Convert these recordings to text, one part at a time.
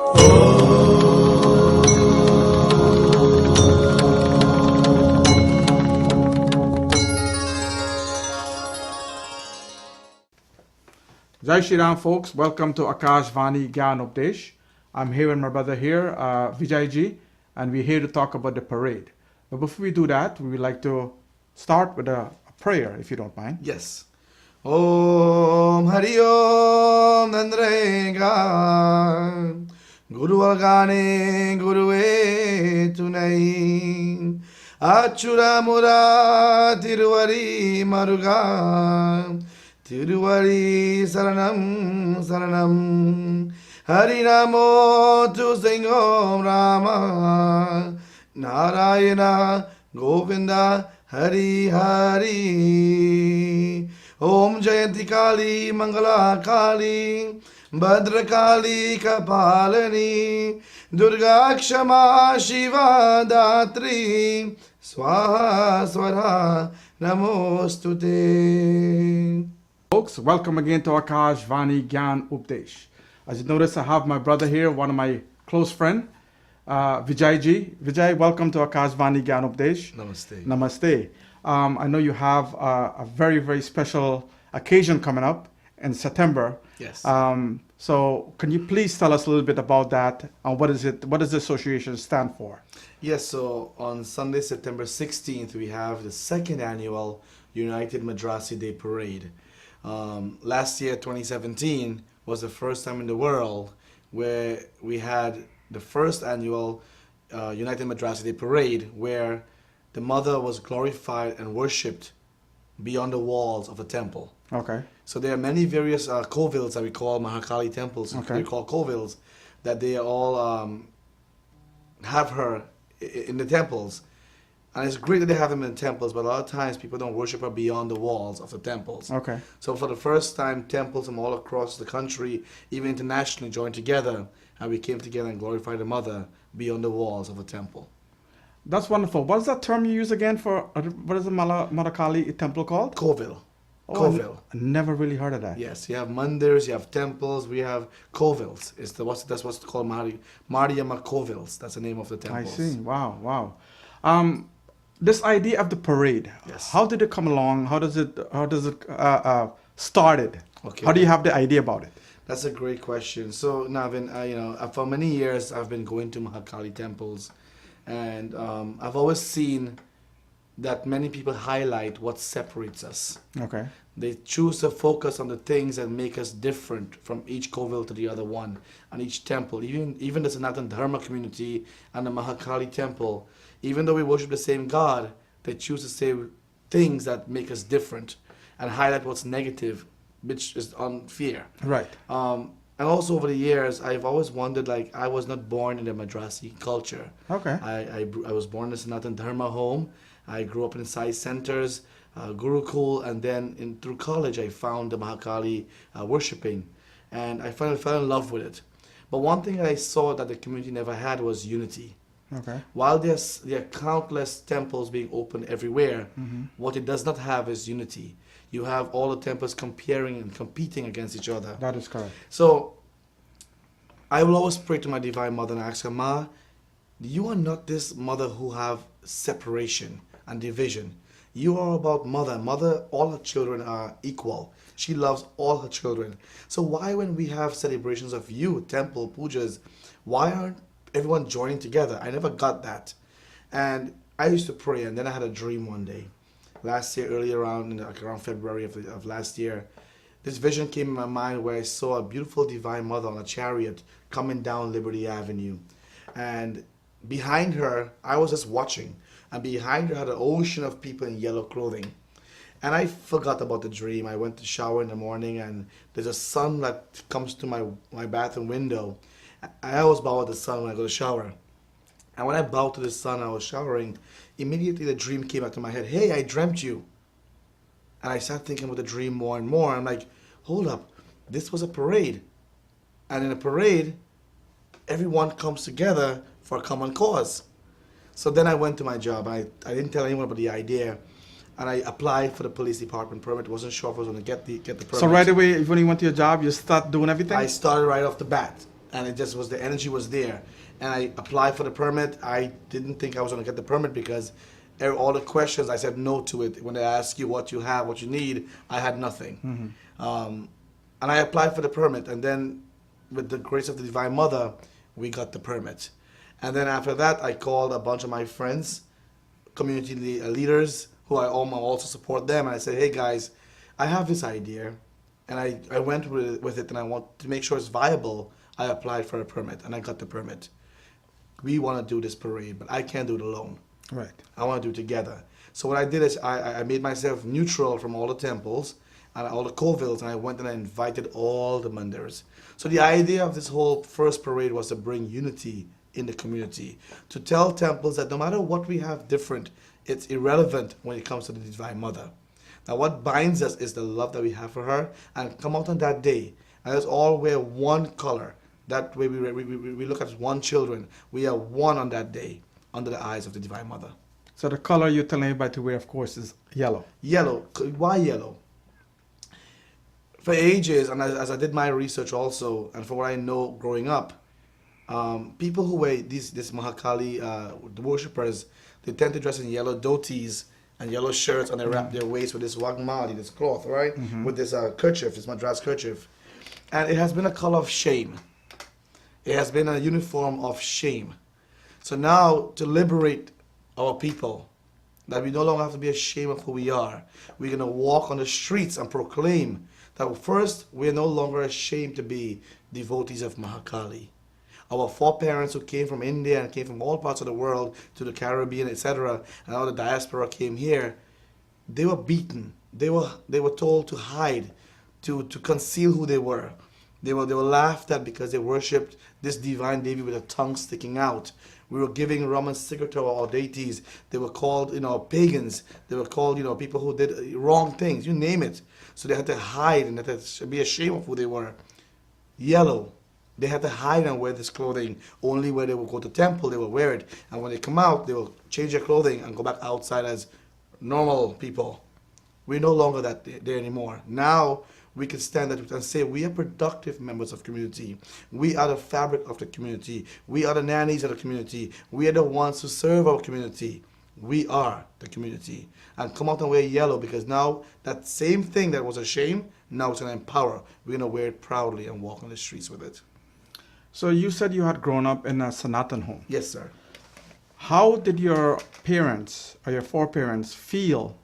Jai Shri Ram, folks. Welcome to Akash Vani, Gyaan Upadesh. I'm here with my brother here, Vijay ji, and we're here to talk about the parade. But before we do that, we would like to start with a prayer, if you don't mind. Yes. Om Hari Om Nandrega Guru Algane Guru E Tunai Achura Mura Tiruvari Maruga Tiruvari Saranam Saranam Hari Namo Tu Singom Rama Narayana Govinda Hari Hari Om Jayanti Kali Mangala Kali Bhadra Kali Kapalani Durga Kshama Shiva Datri Swaha Swara Namostute. Folks, welcome again to Akash Vani, Gyaan Upadesh. As you notice, I have my brother here, one of my close friend, Vijay ji. Vijay, welcome to Akash Vani, Gyaan Upadesh. Namaste. Namaste. I know you have a very, very special occasion coming up in September. Yes. So can you please tell us a little bit about that? And what does the association stand for? Yes, so on Sunday, September 16th, we have the second annual United Madrassi Day Parade. Last year, 2017, was the first time in the world where we had the first annual United Madrassi Day Parade, where the mother was glorified and worshipped beyond the walls of a temple. Okay. So there are many various kovils that we call Mahakali temples, Okay. we call kovils, that they all have her in the temples. And it's great that they have them in the temples, but a lot of times people don't worship her beyond the walls of the temples. Okay. So for the first time, temples from all across the country, even internationally, joined together, and we came together and glorified the mother beyond the walls of a temple. That's wonderful. What's that term you use again for, what is the Madakali temple called? Kovil. Oh, Kovil. I never really heard of that. Yes, you have mandirs, you have temples, we have kovils. That's what's called Mariamma Kovils. That's the name of the I temples. see. Wow, wow. This idea of the parade, Yes. how did it come along? How does it started? Okay. How do you have the idea about it? That's a great question. So, Navin, for many years I've been going to Mahakali temples, and I've always seen that many people highlight what separates us. Okay. They choose to focus on the things that make us different from each kovil to the other one, and each temple. Even the Sanatan Dharma community and the Mahakali temple, even though we worship the same God, they choose to say things that make us different and highlight what's negative, which is unfair. Right. And also over the years, I've always wondered, like, I was not born in the Madrasi culture. Okay. I was born in a Sanatan Dharma home. I grew up in Sai centers, Gurukul, and then through college I found the Mahakali worshipping, and I fell in love with it. But one thing I saw that the community never had was unity. Okay. While there are countless temples being opened everywhere, what it does not have is unity. You have all the temples comparing and competing against each other. That is correct. So I will always pray to my Divine Mother and ask her, Ma, you are not this mother who have separation and division. You are about mother. Mother, all her children are equal. She loves all her children. So why, when we have celebrations of you, temple, pujas, why aren't everyone joining together? I never got that. And I used to pray, and then I had a dream one day. Last year, early around February of last year, this vision came in my mind where I saw a beautiful Divine Mother on a chariot coming down Liberty Avenue. And behind her, I was just watching, and behind her had an ocean of people in yellow clothing. And I forgot about the dream. I went to shower in the morning, and there's a sun that comes to my bathroom window. I always bow at the sun when I go to shower. And when I bowed to the sun, I was showering, immediately the dream came back to my head. Hey, I dreamt you. And I started thinking about the dream more and more. I'm like, hold up, this was a parade. And in a parade, everyone comes together for a common cause. So then I went to my job. I didn't tell anyone about the idea. And I applied for the police department permit. Wasn't sure if I was going to get the permit. So right away, when you went to your job, you start doing everything? I started right off the bat. and it just was, the energy was there. And I applied for the permit. I didn't think I was going to get the permit because all the questions, I said no to it. When they ask you what you have, what you need, I had nothing. And I applied for the permit, and then with the grace of the Divine Mother, we got the permit. And then after that, I called a bunch of my friends, community leaders, who I also support them, and I said, hey guys, I have this idea, and I went with it, and I want to make sure it's viable. I applied for a permit, and I got the permit. We want to do this parade, but I can't do it alone. Right. I want to do it together. So what I did is I made myself neutral from all the temples and all the covilles, and I went and I invited all the mandirs. So the idea of this whole first parade was to bring unity in the community, to tell temples that no matter what we have different, it's irrelevant when it comes to the Divine Mother. Now what binds us is the love that we have for her, and come out on that day, and let's all wear one color. That way we look at one children. We are one on that day, under the eyes of the Divine Mother. So the color you're telling everybody to wear, of course, is yellow. Yellow. Why yellow? For ages, and as I did my research also, and from what I know growing up, people who wear this Mahakali, the worshippers, they tend to dress in yellow dhotis and yellow shirts, and they wrap their waist with this wagmali, this cloth, right? With this kerchief, this madras kerchief. And it has been a color of shame. It has been a uniform of shame. So now, to liberate our people, that we no longer have to be ashamed of who we are, we're going to walk on the streets and proclaim that first, we're no longer ashamed to be devotees of Mahakali. Our foreparents who came from India and came from all parts of the world to the Caribbean, etc., and all the diaspora came here, they were beaten. They were told to hide, to conceal who they were. They were laughed at because they worshipped this divine Devi with a tongue sticking out. We were giving rum and cigarette to our deities. They were called, pagans. They were called, people who did wrong things. You name it. So they had to hide and they had to be ashamed of who they were. Yellow. They had to hide and wear this clothing. Only where they would go to temple, they would wear it. And when they come out, they will change their clothing and go back outside as normal people. We're no longer there anymore. Now, we can stand up and say we are productive members of community. We are the fabric of the community. We are the nannies of the community. We are the ones who serve our community. We are the community. And come out and wear yellow, because now that same thing that was a shame, now it's going to empower. We're going to wear it proudly and walk on the streets with it. So you said you had grown up in a Sanatan home. Yes, sir. How did your parents or your foreparents feel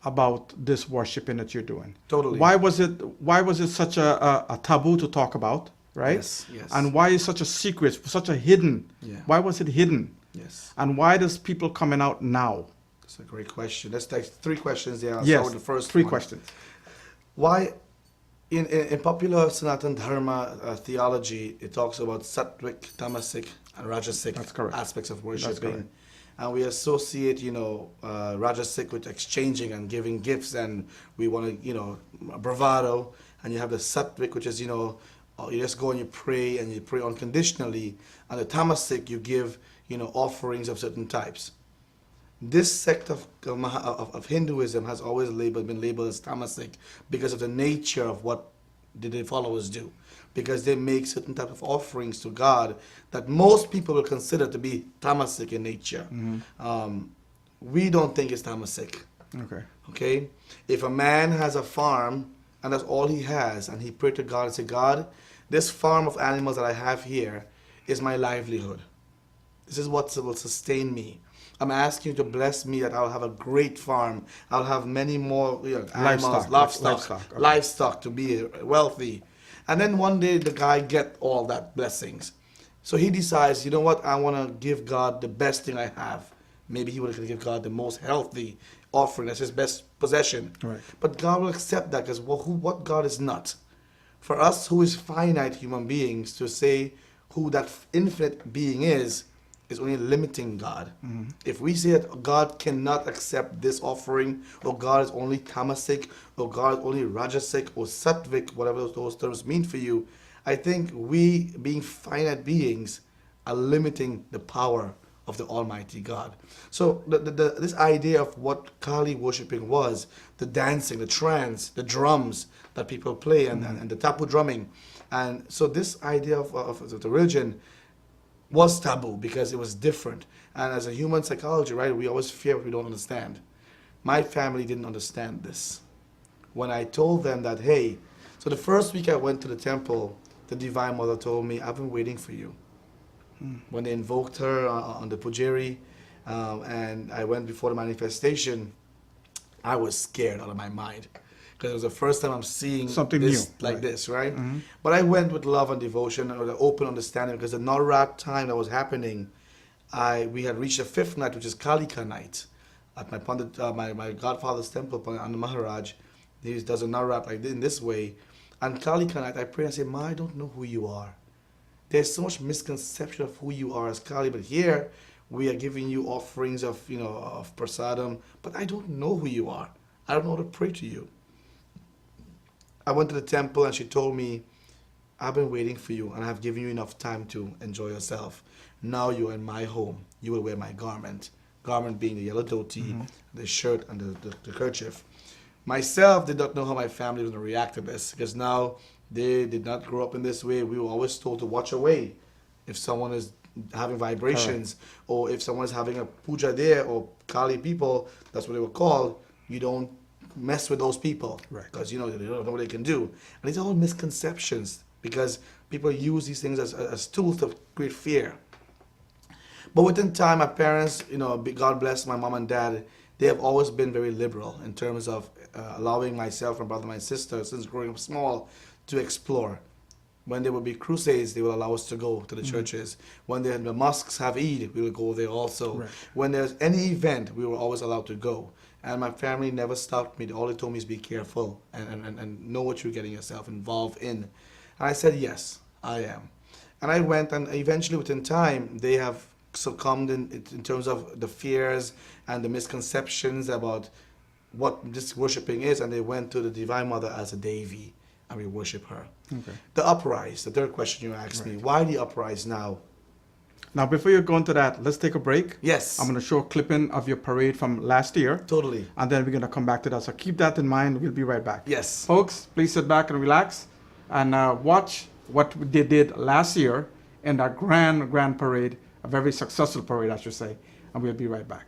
about this worshiping that you're doing? Totally. Why was it such a taboo to talk about, right? Yes, yes. And why is such a secret, such a hidden? Yeah. Why was it hidden? Yes. And why does people coming out now? That's a great question. That's like three questions there. I'll Yes, start with the first three one. questions. Why, in popular Sanatan Dharma theology, it talks about sattvic, tamasic, and rajasic That's correct. aspects of correct. worshiping. And we associate, rajasic with exchanging and giving gifts, and we want to, bravado. And you have the sattvic, which is, you just go and you pray unconditionally. And the tamasic, you give, offerings of certain types. This sect of Hinduism has always been labeled as tamasic because of the nature of what the followers do. Because they make certain type of offerings to God that most people will consider to be tamasic in nature. We don't think it's tamasic. Okay? If a man has a farm and that's all he has, and he prayed to God and said, God, this farm of animals that I have here is my livelihood. This is what will sustain me. I'm asking you to bless me that I'll have a great farm. I'll have many more animals, livestock to be wealthy. And then one day the guy get all that blessings. So he decides, you know what, I want to give God the best thing I have. Maybe he would give God the most healthy offering. That's his best possession. Right. But God will accept that because what God is not. For us who is finite human beings to say who that infinite being is only limiting God. If we say that God cannot accept this offering, or God is only tamasic, or God is only rajasic, or sattvic, whatever those terms mean for you, I think we, being finite beings, are limiting the power of the Almighty God. So this idea of what Kali worshipping was, the dancing, the trance, the drums that people play, and the tapu drumming. And so this idea of the religion was taboo because it was different. And as a human psychology, right, we always fear what we don't understand. My family didn't understand this. When I told them that, hey, so the first week I went to the temple, the Divine Mother told me, I've been waiting for you. When they invoked her on the Pujari, and I went before the manifestation, I was scared out of my mind. Because it was the first time I'm seeing something this, new, like this, right? But I went with love and devotion and with an open understanding, because the Navrat time that was happening, we had reached the fifth night, which is Kalika night, at my Pandit, my godfather's temple, on the Maharaj. He does a Navrat like this, in this way. And Kalika night, I pray and say, Ma, I don't know who you are. There's so much misconception of who you are as Kali, but here we are giving you offerings of, of prasadam, but I don't know who you are. I don't know how to pray to you. I went to the temple and she told me, I've been waiting for you and I've given you enough time to enjoy yourself. Now you're in my home. You will wear my garment. Garment being the yellow dhoti, the shirt, and the kerchief. Myself did not know how my family was going to react to this, because now they did not grow up in this way. We were always told to watch away if someone is having vibrations, or if someone is having a puja there, or Kali people, that's what they were called, you don't mess with those people, because they don't know what they can do. And these are all misconceptions, because people use these things as tools to create fear. But within time, my parents, God bless my mom and dad, they have always been very liberal in terms of allowing myself, my brother, my sister, since growing up small, to explore. When there would be crusades, they will allow us to go to the churches. When the mosques have Eid, we will go there also. When there's any event, we were always allowed to go. And my family never stopped me. All they told me is be careful and know what you're getting yourself involved in. And I said, yes, I am. And I went, and eventually within time, they have succumbed in terms of the fears and the misconceptions about what this worshipping is, and they went to the Divine Mother as a Devi, and we worship her. The uprise, the third question you asked me, why the uprise now? Now, before you go into that, let's take a break. Yes. I'm going to show a clipping of your parade from last year. Totally. And then we're going to come back to that. So keep that in mind. We'll be right back. Yes. Folks, please sit back and relax and watch what they did last year in that grand parade, a very successful parade, I should say. And we'll be right back.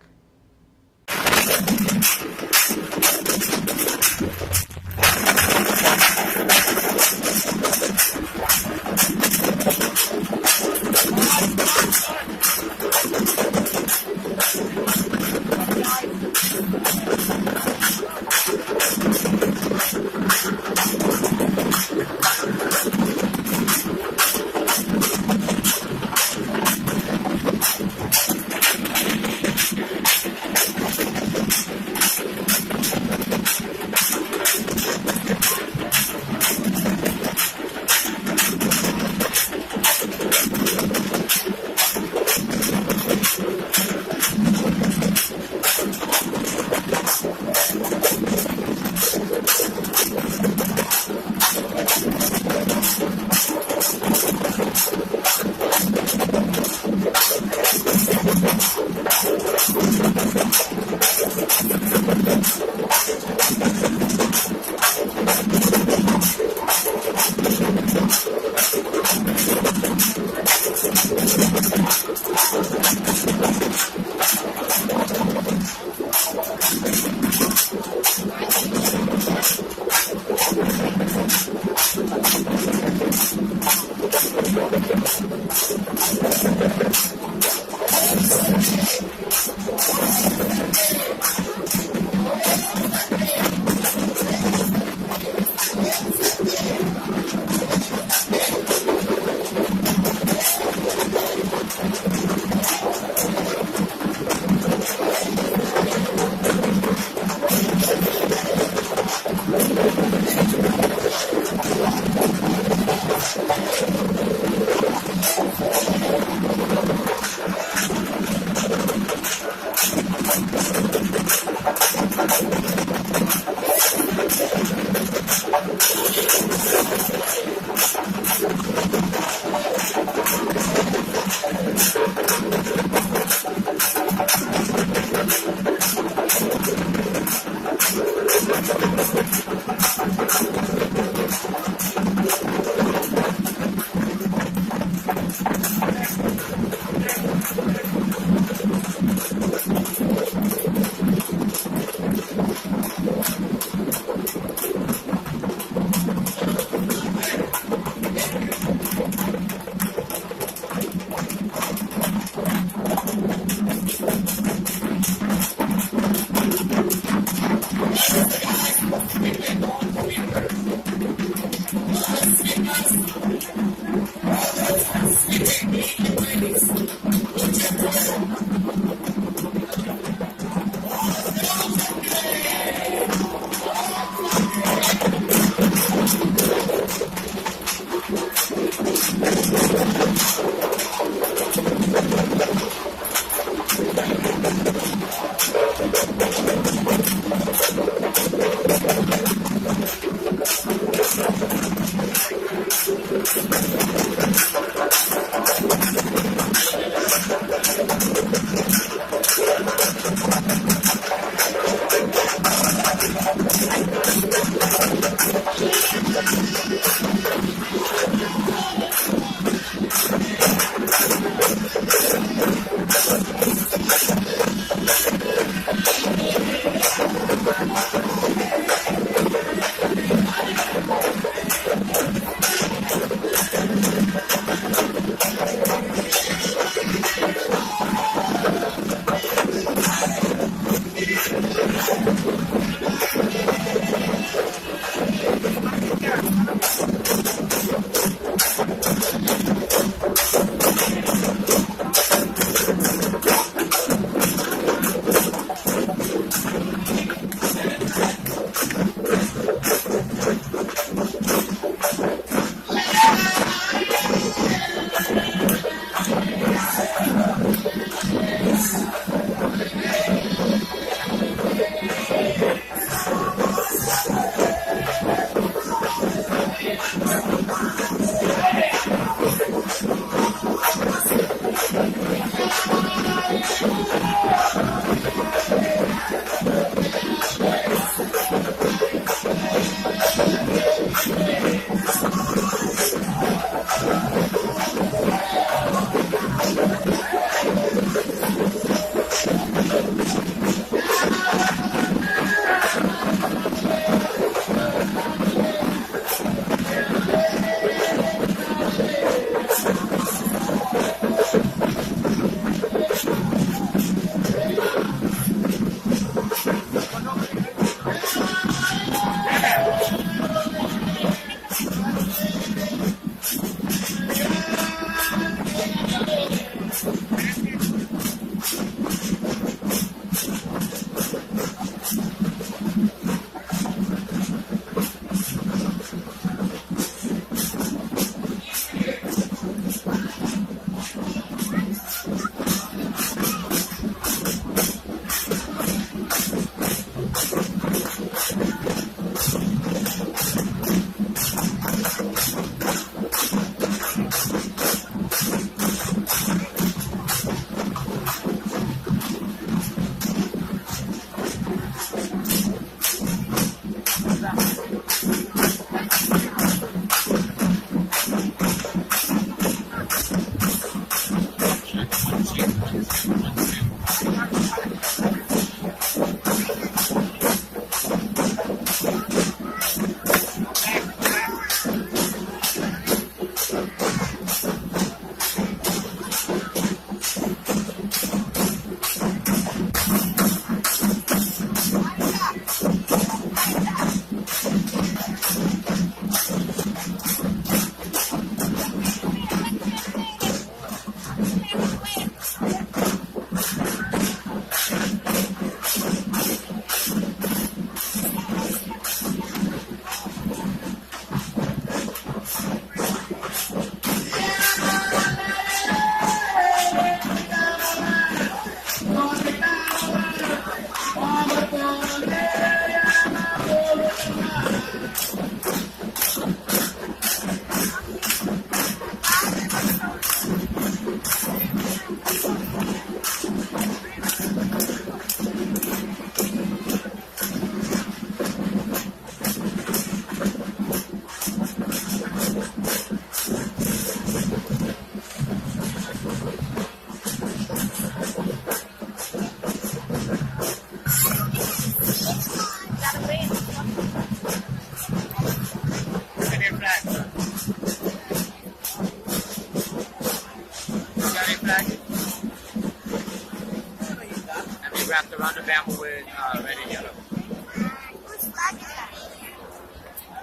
wrapped around the bamboo with red and yellow.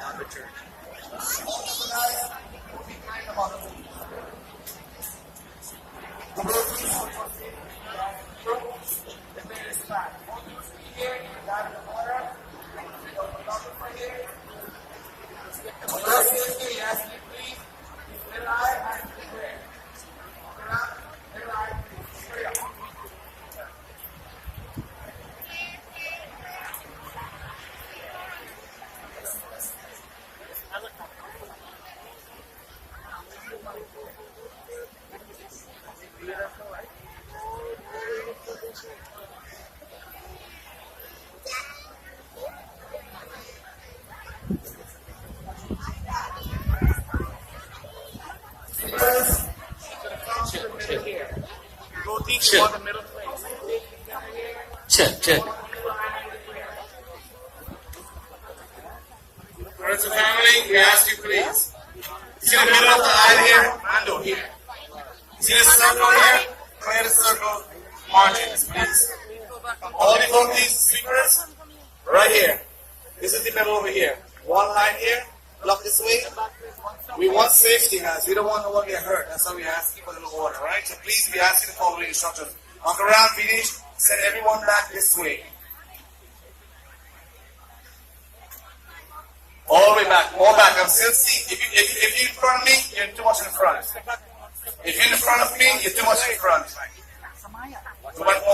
On the church. sweepers. Come to the middle here. Go deep toward the middle place. Chill. Friends and family, we ask you please. See the middle of the aisle here? Mando here. See the circle here? Clear the circle. Margins, please. All devotees, sweepers, right here. This is the middle over here. One line here, block this way. We want safety, guys. We don't want no one to get hurt. That's why we ask you for a little order, right? So please be asking to follow the instructions. Walk around, finish. Send everyone back this way. All the way back, more back. I'm still seeing. If you're in front of me, you're too much in front. If you're in front of me, you're too much in front. Go back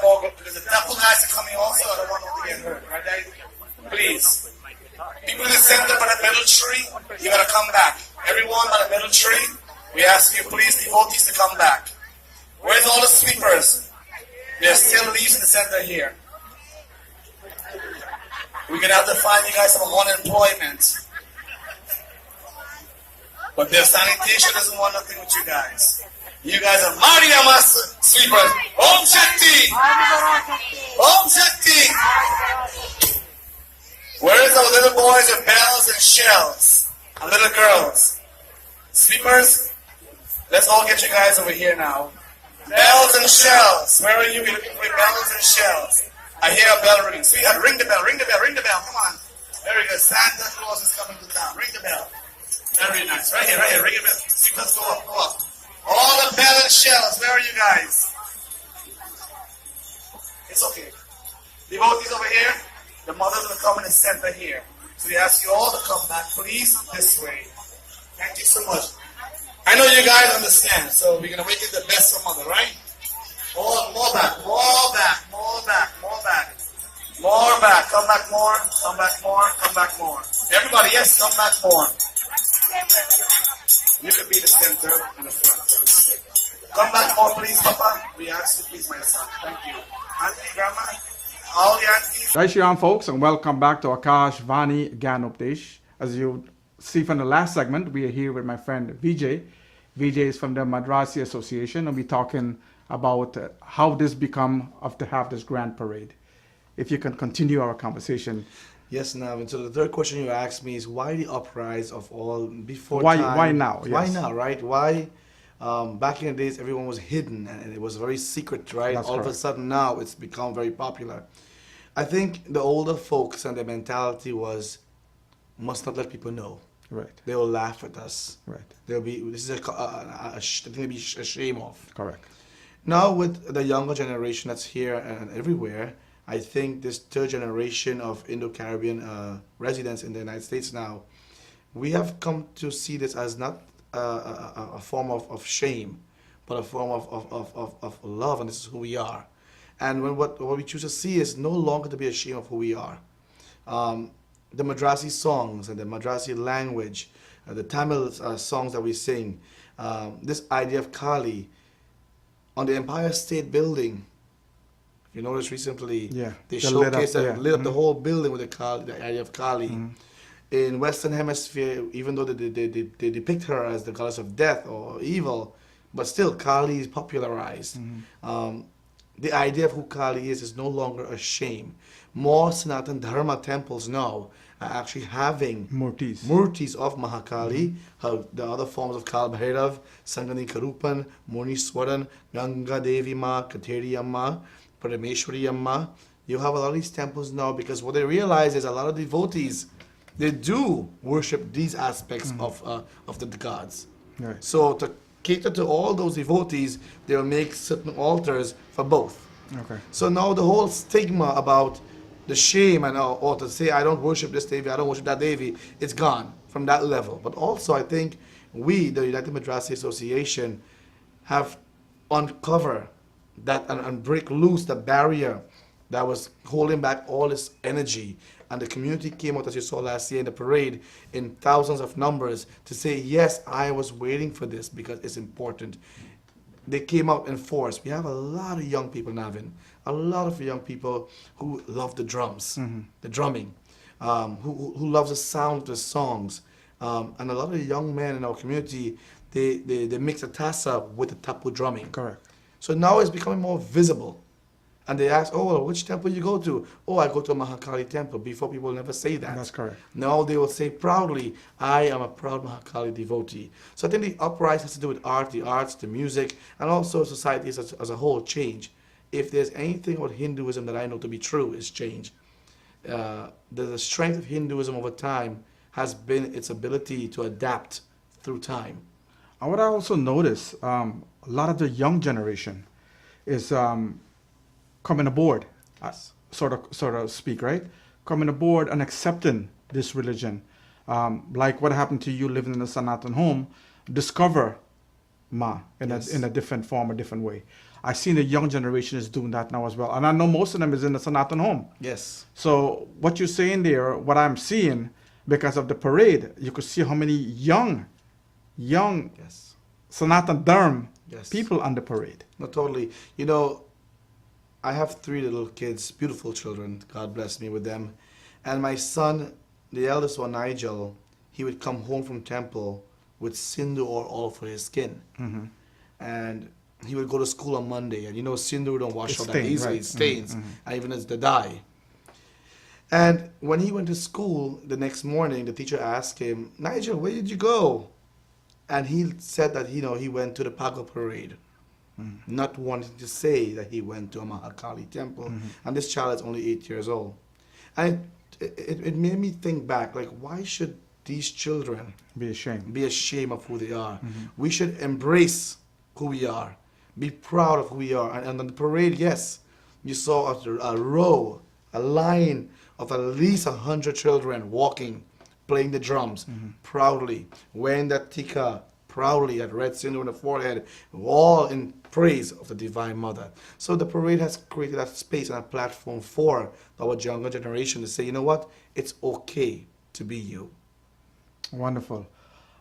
more. Because the double guys are coming also. I don't want them to get hurt, right, guys? Please. People in the center by the middle tree, you gotta come back. Everyone by the middle tree, we ask you, please, devotees, to come back. Where's all the sweepers? There's still leaves in the center here. We're gonna have to find you guys some unemployment. But their sanitation doesn't want nothing with you guys. You guys are Mariamas sweepers. Om Shakti! Om Shakti! Where's our little boys with bells and shells? And little girls? Sweepers? Let's all get you guys over here now. Bells and shells. Where are you? We're looking for bells and shells. I hear a bell ringing. Sweetheart, ring the bell. Come on. Very good. Santa Claus is coming to town. Ring the bell. Very nice. Right here. Ring the bell. Sweepers, go up. All the bell and shells. Where are you guys? It's okay. Devotees over here. The mothers will come in the center here. So we ask you all to come back, please, this way. Thank you so much. I know you guys understand, so we're going to make it the best for mother, right? More back. Come back more. Everybody, yes, come back more. You can be the center and the front. Come back more, please, Papa. We ask you, please, my son. Thank you. Auntie, Grandma. All the aunties. Jai Shri Ram, folks, and welcome back to Akash Vani Gyaan Upadesh. As you see from the last segment, we are here with my friend VJ. VJ is from the Madrasi Association, and we're talking about how this become to have this grand parade. If you can continue our conversation. Yes, Navin. So the third question you asked me is why the uprise of all before Why time? why now? Why Yes. now, right? Why? Back in the days, everyone was hidden and it was very secret, right? That's All of a correct. sudden now it's become very popular. I think the older folks and their mentality was, must not let people know. Right. They will laugh at us. Right. This is a thing to be ashamed of. Correct. Now with the younger generation that's here and everywhere, I think this third generation of Indo-Caribbean residents in the United States now, we have come to see this as not a form of shame, but a form of love, and this is who we are. And when what we choose to see is no longer to be ashamed of who we are. The Madrasi songs and the Madrasi language, the Tamil songs that we sing, this idea of Kali, on the Empire State Building, if you noticed recently, Yeah, they they lit up, showcased yeah. lit up the Mhm. whole building with the idea of Kali. In Western Hemisphere, even though they depict her as the goddess of death or evil, but still Kali is popularized. The idea of who Kali is no longer a shame. More Sanatan Dharma temples now are actually having murtis of Mahakali, the other forms of Kal Bhairav, Sangani Karupan, Muniswaran, Ganga Devi Ma, Kateri Amma, Parameshwari Amma. You have a lot of these temples now because what they realize is a lot of devotees, they do worship these aspects of the gods. Right. So to cater to all those devotees, they will make certain altars for both. Okay. So now the whole stigma about the shame and or to say I don't worship this Devi, I don't worship that Devi, it's gone from that level. But also I think we, the United Madrasi Association, have uncovered that and break loose the barrier that was holding back all this energy. And the community came out, as you saw last year in the parade, in thousands of numbers to say, yes, I was waiting for this because it's important. They came out in force. We have a lot of young people, Navin, a lot of young people who love the drums, the drumming, who loves the sound of the songs. And a lot of young men in our community, they mix the tassa with the tapu drumming. Correct. So now it's becoming more visible. And they ask, oh, well, which temple you go to? Oh, I go to a Mahakali temple. Before, people never say that. That's correct. Now they will say proudly, I am a proud Mahakali devotee. So I think the uprising has to do with art, the arts, the music, and also society as a whole change. If there's anything about Hinduism that I know to be true, is change. The strength of Hinduism over time has been its ability to adapt through time. And what I also notice, a lot of the young generation is coming aboard, Yes. sort of speak, right? Coming aboard and accepting this religion. Like what happened to you living in a Sanatan home, discover Ma in Yes. a different form, a different way. I've seen the young generation is doing that now as well. And I know most of them is in the Sanatan home. Yes. So what you're saying there, what I'm seeing, because of the parade, you could see how many young Yes. Sanatan Dharm Yes. people on the parade. No, totally. You know, I have 3 little kids, beautiful children. God bless me with them. And my son, the eldest one, Nigel, he would come home from temple with sindoor all over his skin. Mm-hmm. And he would go to school on Monday. And you know, sindoor don't wash It's out that stained, easily. right. It stains. Mhm, mhm. And even as the dye. And when he went to school the next morning, the teacher asked him, Nigel, where did you go? And he said that, you know, he went to the Pago parade. Not wanting to say that he went to a Mahakali temple. And this child is only 8 years old. And it made me think back, like, why should these children Be ashamed. be ashamed of who they are? We should embrace who we are, be proud of who we are. And on the parade, yes, you saw a row, a line of at least 100 children walking, playing the drums proudly, wearing that tika proudly, that red cinder on the forehead, all in praise of the Divine Mother. So the parade has created that space and a platform for our younger generation to say, you know what, it's okay to be you. Wonderful.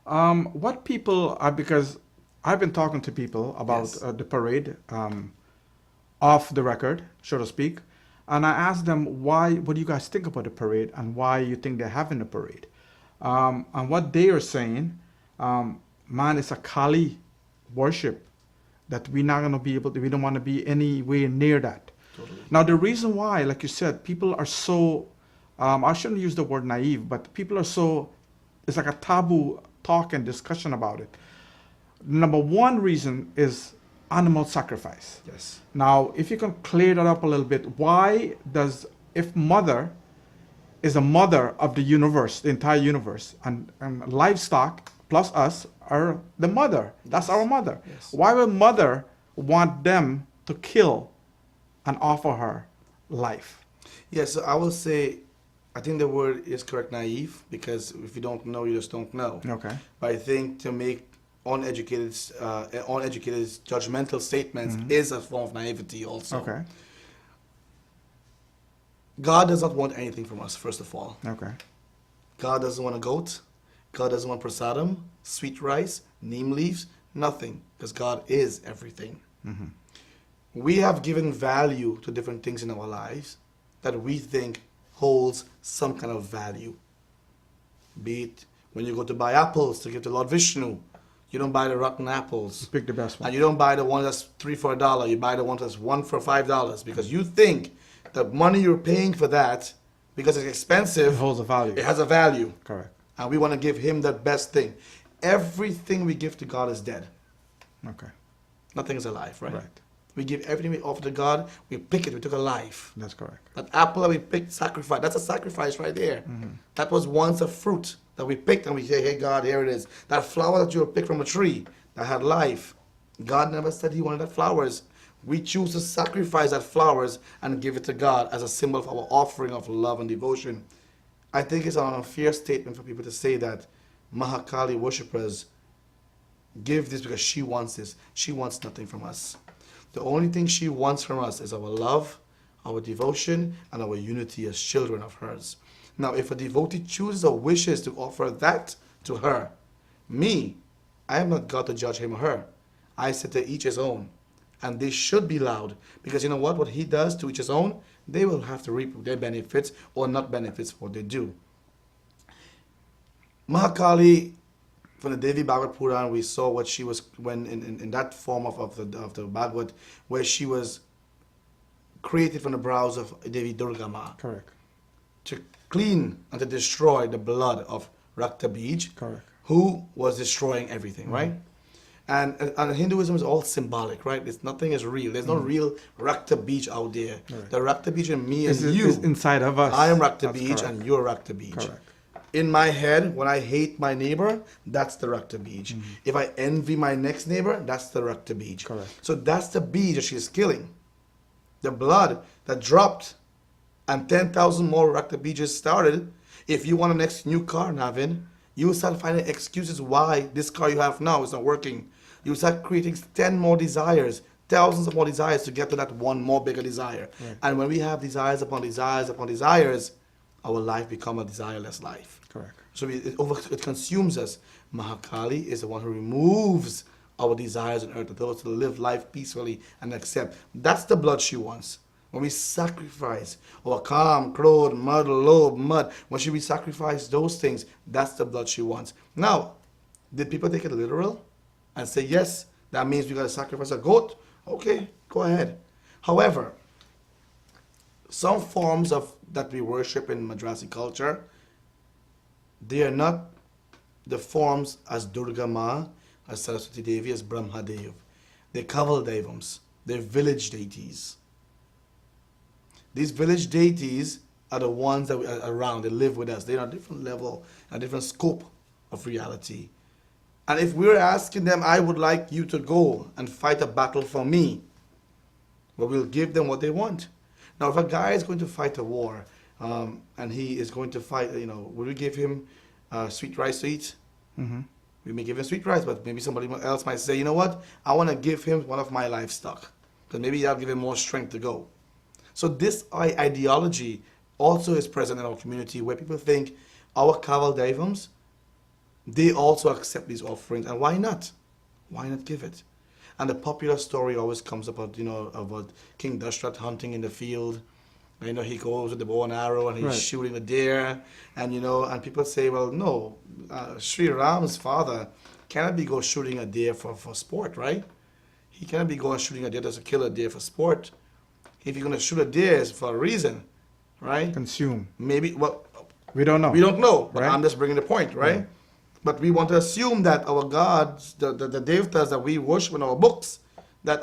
What people are, because I've been talking to people about Yes. the parade, off the record, so to speak, and I asked them what do you guys think about the parade and why you think they're having the parade. And what they are saying, man, it's a Kali worship that we're not going to be able to, we don't want to be anywhere near that. Totally. Now, the reason why, like you said, people are so, I shouldn't use the word naive, but people are so, it's like a taboo talk and discussion about it. Number one reason is animal sacrifice. Yes. Now, if you can clear that up a little bit, why does, if mother is a mother of the universe, the entire universe, and livestock plus us are the mother. That's our mother. Yes. Why would mother want them to kill and offer her life? Yes, so I will say, I think the word is correct, naive, because if you don't know, you just don't know. Okay. But I think to make uneducated judgmental statements is a form of naivety also. Okay. God does not want anything from us, first of all. Okay. God doesn't want a goat. God doesn't want prasadam, sweet rice, neem leaves, nothing, because God is everything. We have given value to different things in our lives that we think holds some kind of value. Be it when you go to buy apples to give to Lord Vishnu, you don't buy the rotten apples. Pick the best one. And you don't buy the one that's 3 for $1. You buy the one that's 1 for $5 because you think the money you're paying for that, because it's expensive, It holds a value. it has a value. Correct. And we want to give him the best thing. Everything we give to God is dead. Okay. Nothing is alive, right? Right. We give everything we offer to God. We pick it. We took a life. That's correct. That apple that we picked, sacrifice. That's a sacrifice right there. That was once a fruit that we picked and we say, hey, God, here it is. That flower that you picked from a tree that had life. God never said he wanted that flowers. We choose to sacrifice that flowers and give it to God as a symbol of our offering of love and devotion. I think it's an unfair statement for people to say that Mahakali worshippers give this because she wants this. She wants nothing from us. The only thing she wants from us is our love, our devotion, and our unity as children of hers. Now, if a devotee chooses or wishes to offer that to her, me, I am not God to judge him or her. I said to each his own. And they should be loud. Because you know what? What he does to each his own, they will have to reap their benefits or not benefits for what they do. Mahakali, from the Devi Bhagavad Puran, we saw what she was, when in that form of the Bhagavad, where she was created from the brows of Devi Durga Ma Correct. to clean and to destroy the blood of Rakta Bij, Correct. who was destroying everything, right? And Hinduism is all symbolic, right? It's nothing is real. There's no real Rakta Bij out there. Right. The Rakta Bij in me Is and it- you. is inside of us. I am Rakta That's Bij correct. and you're Rakta Bij. Correct. In my head, when I hate my neighbor, that's the Rakta Bij. If I envy my next neighbor, that's the Rakta Bij. Correct. So that's the Bij that she's killing. The blood that dropped and 10,000 more Rakta Bijs started. If you want a next new car, Navin, you will start finding excuses why this car you have now is not working. You start creating 10 more desires, thousands of more desires to get to that one more bigger desire. Right. And when we have desires upon desires upon desires, our life become a desireless life. Correct. So it consumes us. Mahakali is the one who removes our desires on earth and tells us to live life peacefully and accept. That's the blood she wants. When we sacrifice our calm, crowd, mud, lobe, mud, when we sacrifice those things, that's the blood she wants. Now, did people take it literal and say, yes, that means we got to sacrifice a goat? Okay, go ahead. However, some forms of that we worship in Madrasi culture, they are not the forms as Durga Ma, as Saraswati Devi, as Brahma Dev. They're Kaval Devams. They're village deities. These village deities are the ones that are around. They live with us. They're on a different level, a different scope of reality. And if we're asking them, I would like you to go and fight a battle for me, well, we'll give them what they want. Now, if a guy is going to fight a war, and he is going to fight, will we give him sweet rice to eat? Mm-hmm. We may give him sweet rice, but maybe somebody else might say, you know what? I want to give him one of my livestock, because maybe that'll give him more strength to go. So this ideology also is present in our community, where people think our Kaval Devams, they also accept these offerings, and why not? Why not give it? And the popular story always comes about, about King Dashrath hunting in the field. He goes with the bow and arrow and he's Right. shooting a deer, and people say, well, no, Sri Ram's father cannot be go shooting a deer for sport, right? He cannot be going shooting a deer just to kill a deer for sport. If you're going to shoot a deer, it's for a reason, right? Consume. Maybe, well, We don't know. we don't know, but Right. I'm just bringing the point, right? Yeah. But we want to assume that our gods, the devtas that we worship in our books, that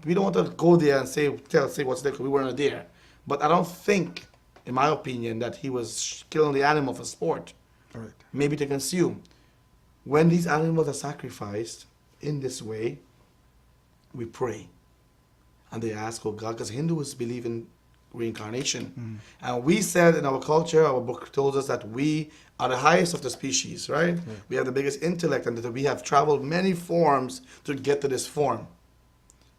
we don't want to go there and say what's there, because we weren't there. But I don't think, in my opinion, that he was killing the animal for sport, Right. maybe to consume. When these animals are sacrificed in this way, we pray. And they ask, oh God, because Hindus believe in reincarnation. And we said in our culture, our book told us that we are the highest of the species, right? We have the biggest intellect, and that we have traveled many forms to get to this form.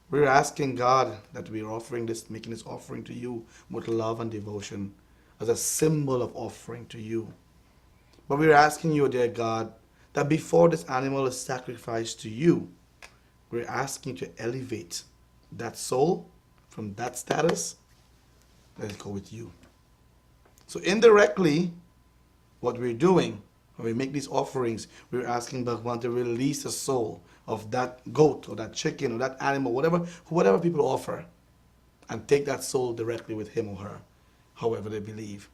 We're asking God that we're offering this, making this offering to you with love and devotion as a symbol of offering to you. But we're asking you, dear God, that before this animal is sacrificed to you, we're asking you to elevate that soul from that status, let it go with you. So indirectly, what we're doing when we make these offerings, we're asking Bhagwan to release the soul of that goat or that chicken or that animal, whatever people offer, and take that soul directly with him or her, however they believe.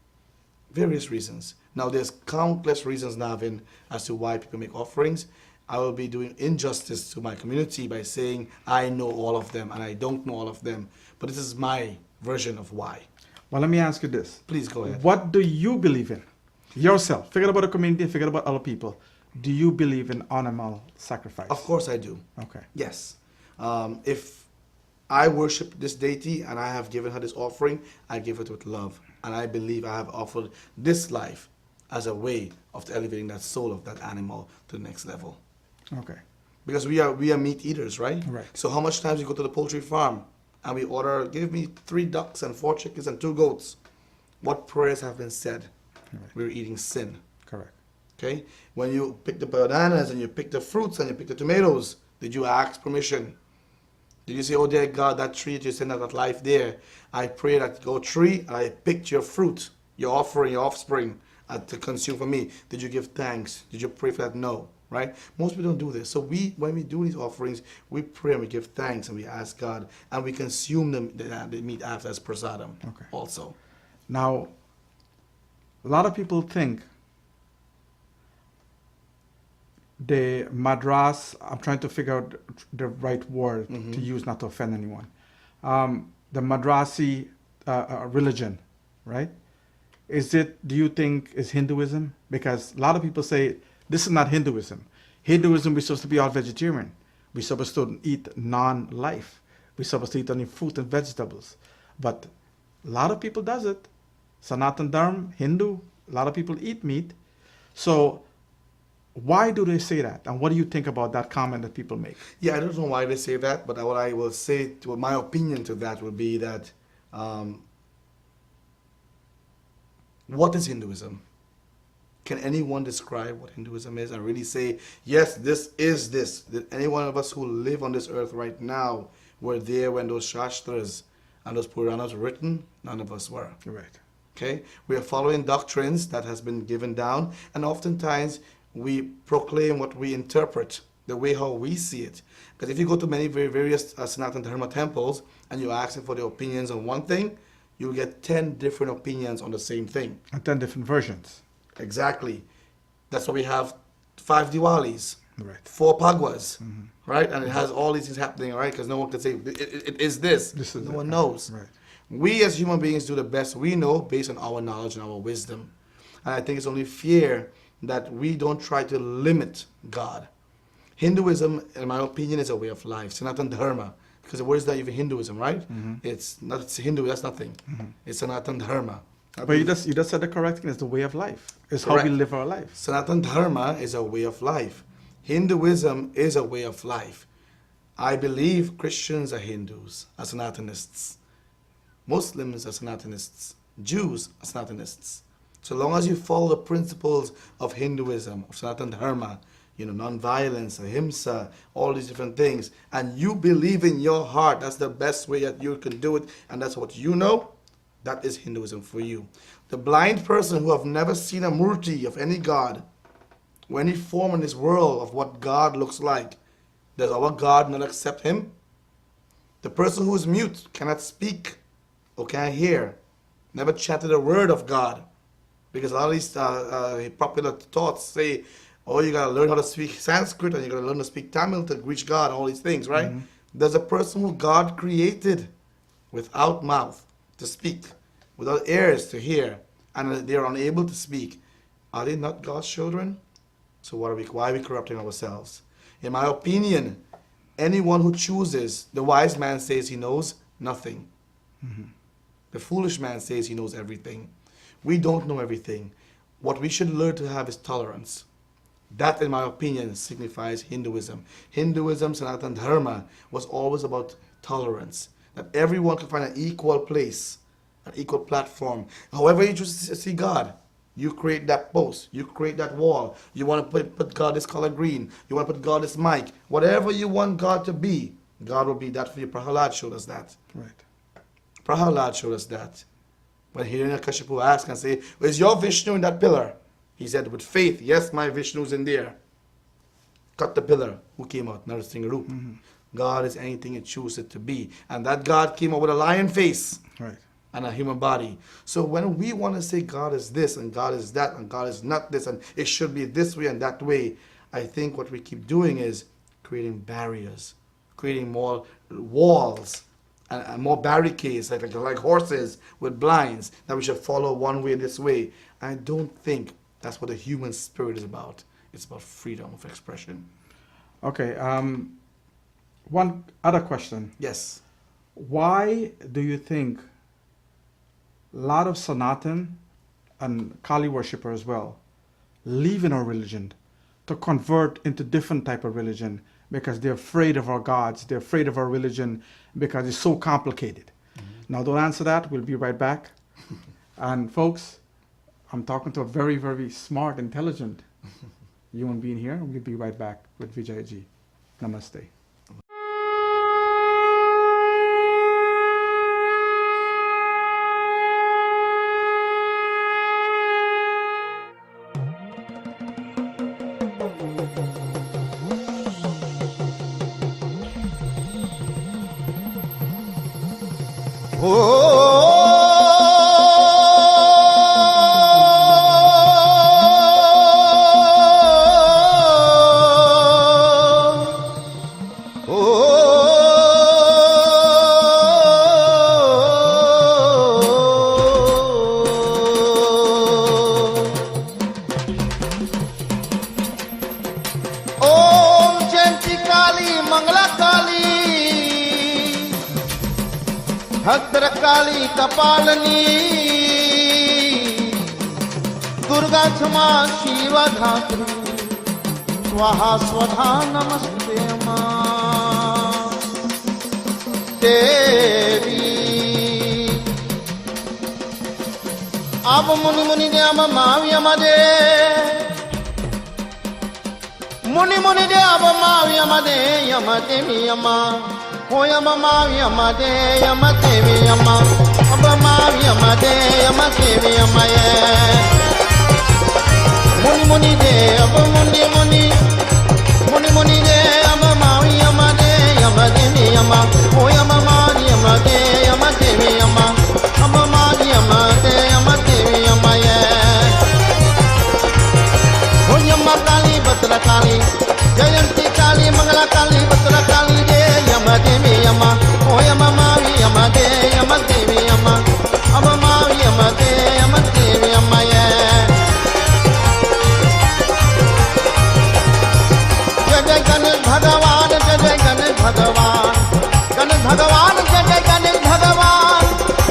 Various reasons. Now there's countless reasons, Navin, as to why people make offerings. I will be doing injustice to my community by saying I know all of them, and I don't know all of them. But this is my version of why. Well, let me ask you this. Please go ahead. What do you believe in? Yourself. Forget about the community, forget about other people. Do you believe in animal sacrifice? Of course I do. Okay. Yes. If I worship this deity and I have given her this offering, I give it with love. And I believe I have offered this life as a way of elevating that soul of that animal to the next level. Okay. Because we are meat eaters, right? Right. So how much times we go to the poultry farm and we order, give me 3 ducks and 4 chickens and 2 goats. What prayers have been said? Right. We're eating sin. Correct. Okay? When you pick the bananas and you pick the fruits and you pick the tomatoes, did you ask permission? Did you say, oh dear God, that tree that you sent out that life there, I pray that go tree and I picked your fruit, your offering, your offspring, to consume for me? Did you give thanks? Did you pray for that? No, right? Most people don't do this. So when we do these offerings, we pray and we give thanks and we ask God and we consume the meat after as prasadam Okay. also. Now, a lot of people think the madras, I'm trying to figure out the right word to use not to offend anyone. The Madrasi religion, right? Do you think is Hinduism? Because a lot of people say this is not Hinduism. Hinduism, we're supposed to be all vegetarian. We're supposed to eat non-life. We're supposed to eat only fruit and vegetables. But a lot of people does it. Sanatan Dharma, Hindu, a lot of people eat meat. So why do they say that? And what do you think about that comment that people make? Yeah, I don't know why they say that, but what I will say, my opinion to that would be that what is Hinduism? Can anyone describe what Hinduism is and really say, yes, this is this? That any one of us who live on this earth right now were there when those Shastras and those Puranas were written? None of us were. Right. Okay? We are following doctrines that has been given down, and oftentimes we proclaim what we interpret, the way how we see it. Because if you go to many various Sanatana Dharma temples and you ask them for their opinions on one thing, you'll get 10 different opinions on the same thing. And 10 different versions. Exactly. That's why we have 5 Diwalis, Right. 4 Pagwas, right? And it has all these things happening, right? Because no one can say, it is this. This is no it. one knows. Right. We as human beings do the best we know based on our knowledge and our wisdom. And I think it's only fair that we don't try to limit God. Hinduism, in my opinion, is a way of life. Sanatana Dharma. Because the word is not even Hinduism, right? It's Hindu, that's nothing. It's Sanatana Dharma. But you just said the correct thing. It's the way of life. It's how Correct. we live our life. Sanatana Dharma is a way of life. Hinduism is a way of life. I believe Christians are Hindus, are Sanatanists. Muslims are Sanatanists. Jews are Sanatanists. So long as you follow the principles of Hinduism, of Sanatana Dharma, non-violence, ahimsa, all these different things, and you believe in your heart that's the best way that you can do it, and that's what you know, that is Hinduism for you. The blind person who have never seen a murti of any god, or any form in this world of what God looks like, does our God not accept him? The person who is mute, cannot speak, or cannot hear, never chanted a word of God, because a lot of these popular thoughts say, oh, you gotta learn how to speak Sanskrit and you gotta learn to speak Tamil to reach God, all these things, right? There's a person who God created without mouth to speak, without ears to hear, and they're unable to speak. Are they not God's children? So why are we corrupting ourselves? In my opinion, anyone who chooses, the wise man says he knows nothing. The foolish man says he knows everything. We don't know everything. What we should learn to have is tolerance. That, in my opinion, signifies Hinduism. Hinduism, Sanatana Dharma, was always about tolerance. That everyone can find an equal place, an equal platform. However you choose to see God, you create that post, you create that wall. You want to put God this color green. You want to put God this mic. Whatever you want God to be, God will be that for you. Prahalad showed us that. Right. Prahalad showed us that. When Hiranyakashipu asked and say, is your Vishnu in that pillar? He said, with faith, yes, my Vishnu's in there. Cut the pillar. Who came out? Narasimha. God is anything it chooses it to be. And that God came out with a lion face. Right. And a human body. So when we want to say God is this and God is that and God is not this and it should be this way and that way, I think what we keep doing is creating barriers, creating more walls and more barricades like horses with blinds that we should follow one way this way. I don't think that's what the human spirit is about. It's about freedom of expression. Okay. One other question. Yes. Why do you think a lot of Sanatan and Kali worshippers as well leave in our religion to convert into different type of religion because they're afraid of our gods, they're afraid of our religion because it's so complicated? Now don't answer that, we'll be right back. And folks, I'm talking to a very, very smart, intelligent human being here. We'll be right back with Vijayji. Namaste. Bhadrakali कपालनी Durga क्षमा शिवा धात्री स्वाहा स्वधा नमस्ते मां देवी अब मुनि मुनि दे अब मावी मदे मुनि मुनि दे अब मावी मदे यम देवी यमा O yama mavi yama de yama devi yama Abba mavi yama de yama devi yama ye Muni muni de abba muni muni Muni muni de abba mavi yama de yama devi yama O yama mavi yama de yama devi yama Abba mavi yama de yama devi yama ye O yama kali batra kali Jayanti kali mangala kali batra kali de yama devi yama o yama mavi yama de yama devi yama ama mavi yama de yama devi yama ye jai jai ganesh bhagavan jai jai ganesh bhagavan ganesh bhagavan jai jai ganesh bhagavan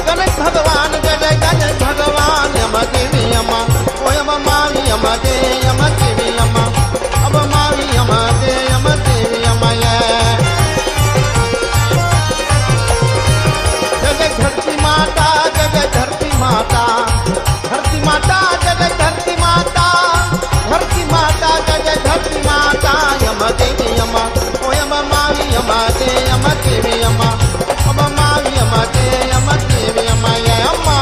ganesh bhagavan jai jai ganesh bhagavan yama devi yama o yama mavi yama de yama devi yama ama mavi yama de yama devi yama ye धरती माता जय धरती माता धरती माता जय धरती माता धरती माता जय धरती माता यम देवी यमा ओ यम मावी यम दे यम देवी यमा अब मावी यम दे यम देवी यमा ये अम्मा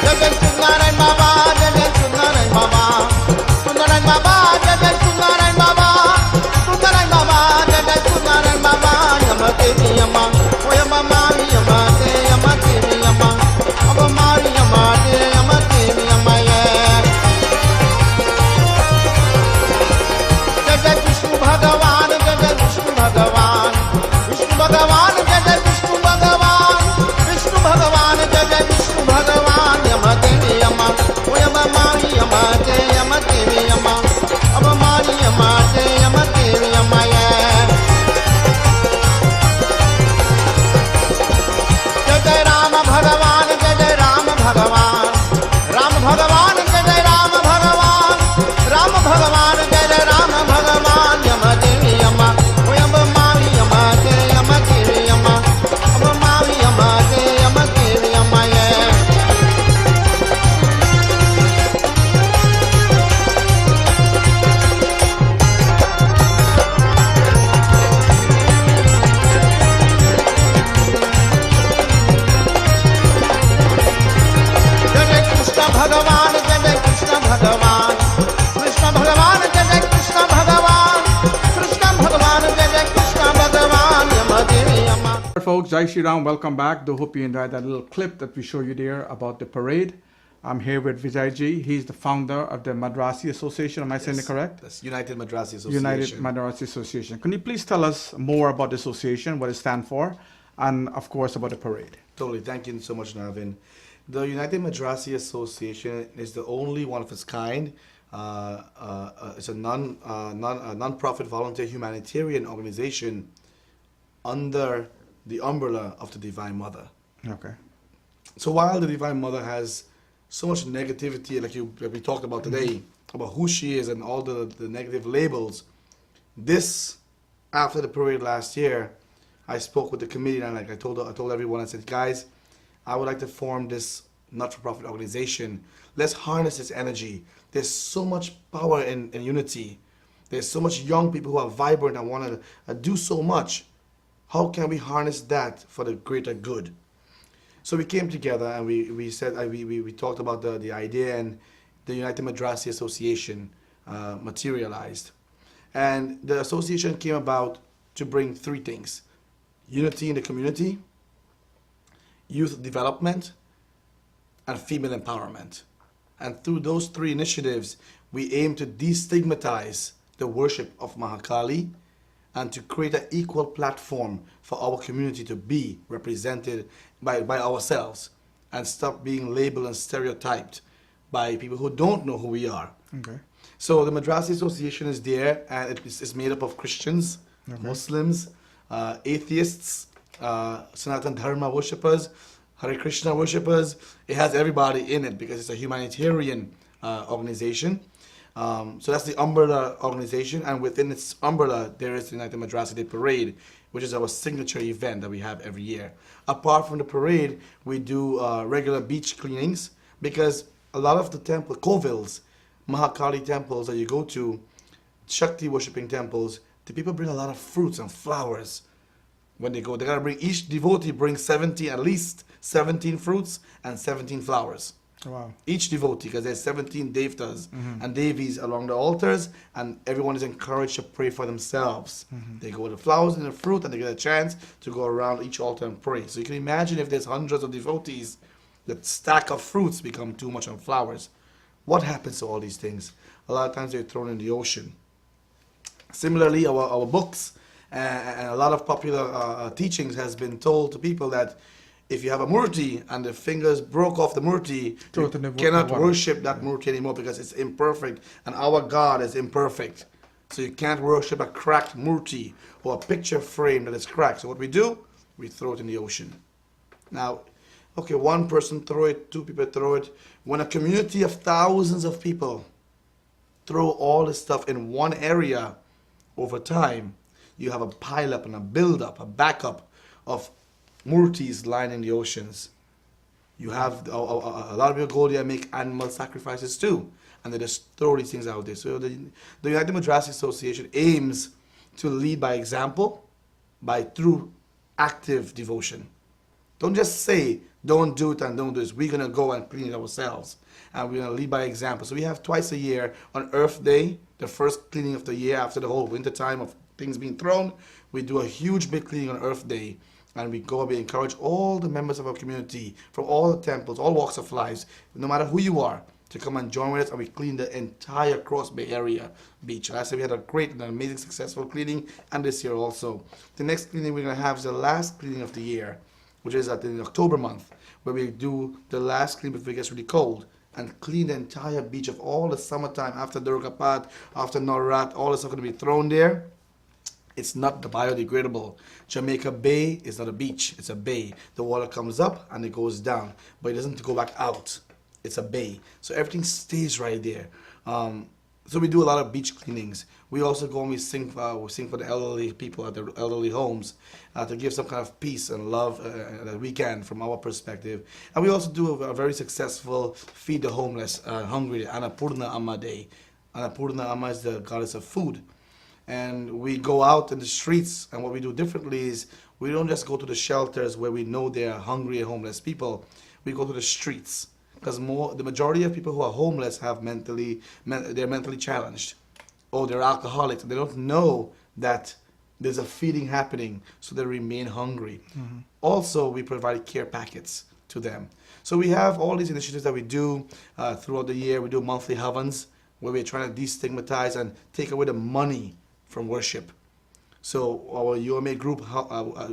जय सुनारायण बाबा जय सुनारायण बाबा सुनारायण बाबा जय सुनारायण बाबा सुनारायण बाबा जय सुनारायण बाबा devi yama o yama mavi yama de yama devi yama aba mavi yama de yama devi yama ye jai jai vishnu bhagavan jai jai vishnu bhagavan vishnu bhagavan jai jai vishnu bhagavan vishnu bhagavan jai jai vishnu bhagavan yama devi yama o yama mavi yama de yama devi yama aba mavi yama de yama devi yama ye भगवान जय जय राम भगवान राम भगवान जय जय राम भगवान राम भगवान जय जय राम भगवान यम देवी यमा ओ यम मावी यम दे यम देवी यमा अब मावी यम दे यम देवी यमा ये भगवान जय जय कृष्ण भगवान कृष्ण भगवान जय जय कृष्ण भगवान कृष्ण भगवान जय जय कृष्ण भगवान यम देवी यमा Folks, Jai Shri Ram, welcome back. Do hope you enjoyed that little clip that we show you there about the parade. I'm here with Vijay Ji. He's the founder of the Madrasi Association. Am I saying it correct? That's United Madrassi Association. United Madrasi Association. Can you please tell us more about the association, what it stands for, and of course about the parade? Totally. Thank you so much, Navin. The United Madrassi Association is the only one of its kind. It's a non-profit volunteer humanitarian organization under the umbrella of the Divine Mother. Okay. So while the Divine Mother has so much negativity, like we talked about today, about who she is and all the negative labels, after the parade last year, I spoke with the committee and like I told everyone, I said, guys, I would like to form this not-for-profit organization. Let's harness this energy. There's so much power in unity. There's so much young people who are vibrant and want to do so much. How can we harness that for the greater good? So we came together and we said we talked about the idea, and the United Madrassi Association materialized. And the association came about to bring three things: unity in the community, youth development, and female empowerment. And through those three initiatives, we aim to destigmatize the worship of Mahakali and to create an equal platform for our community to be represented by ourselves and stop being labeled and stereotyped by people who don't know who we are. Okay. So the Madrasi Association is there, and it's made up of Christians, Muslims, atheists, Sanatan Dharma worshippers, Hare Krishna worshippers. It has everybody in it because it's a humanitarian organization. So that's the umbrella organization, and within its umbrella, there is the United Madrasi Day Parade, which is our signature event that we have every year. Apart from the parade, we do regular beach cleanings because a lot of the temple, Kovils, Mahakali temples that you go to, Shakti worshipping temples, the people bring a lot of fruits and flowers when they go. They gotta bring, each devotee brings 17, at least 17 fruits and 17 flowers. Wow. Each devotee, because there's 17 devtas and devis along the altars, and everyone is encouraged to pray for themselves. They go with the flowers and the fruit, and they get a chance to go around each altar and pray. So you can imagine if there's hundreds of devotees, the stack of fruits become too much on flowers. What happens to all these things? A lot of times they're thrown in the ocean. Similarly, our books and a lot of popular teachings has been told to people that if you have a murti and the fingers broke off the murti, Throw you it in the cannot water. worship that murti anymore because it's imperfect, and our God is imperfect. So you can't worship a cracked murti or a picture frame that is cracked. So what we do, we throw it in the ocean. Now, okay, one person throw it, two people throw it. When a community of thousands of people throw all this stuff in one area over time, you have a pile-up and a build-up, a backup of murtis lying in the oceans. You have a lot of people go there and make animal sacrifices too, and they just throw these things out there. So the United Madrasi Association aims to lead by example, through active devotion. Don't just say, don't do it and don't do this. We're going to go and clean it ourselves, and we're going to lead by example. So we have twice a year on Earth Day, the first cleaning of the year after the whole winter time of things being thrown. We do a huge big cleaning on Earth Day, and we go and we encourage all the members of our community from all the temples, all walks of lives, no matter who you are, to come and join with us, and we clean the entire Cross Bay area beach. Last year we had a great and amazing successful cleaning, and this year also. The next cleaning we're going to have is the last cleaning of the year, which is in the October month, where we do the last clean before it gets really cold and clean the entire beach of all the summertime after Durgapat, after Navrat, all the stuff going to be thrown there. It's not biodegradable. Jamaica Bay is not a beach, it's a bay. The water comes up and it goes down, but it doesn't go back out. It's a bay. So everything stays right there. So we do a lot of beach cleanings. We also go and we sing for the elderly people at the elderly homes to give some kind of peace and love that we can from our perspective. And we also do a very successful Feed the Homeless, Hungry, Annapurna Amma Day. Annapurna Amma is the goddess of food. And we go out in the streets, and what we do differently is we don't just go to the shelters where we know there are hungry and homeless people. We go to the streets, because the majority of people who are homeless have they're mentally challenged, or they're alcoholics. They don't know that there's a feeding happening, so they remain hungry. Also, we provide care packets to them. So we have all these initiatives that we do throughout the year. We do monthly havans, where we're trying to destigmatize and take away the money from worship. So our UMA group,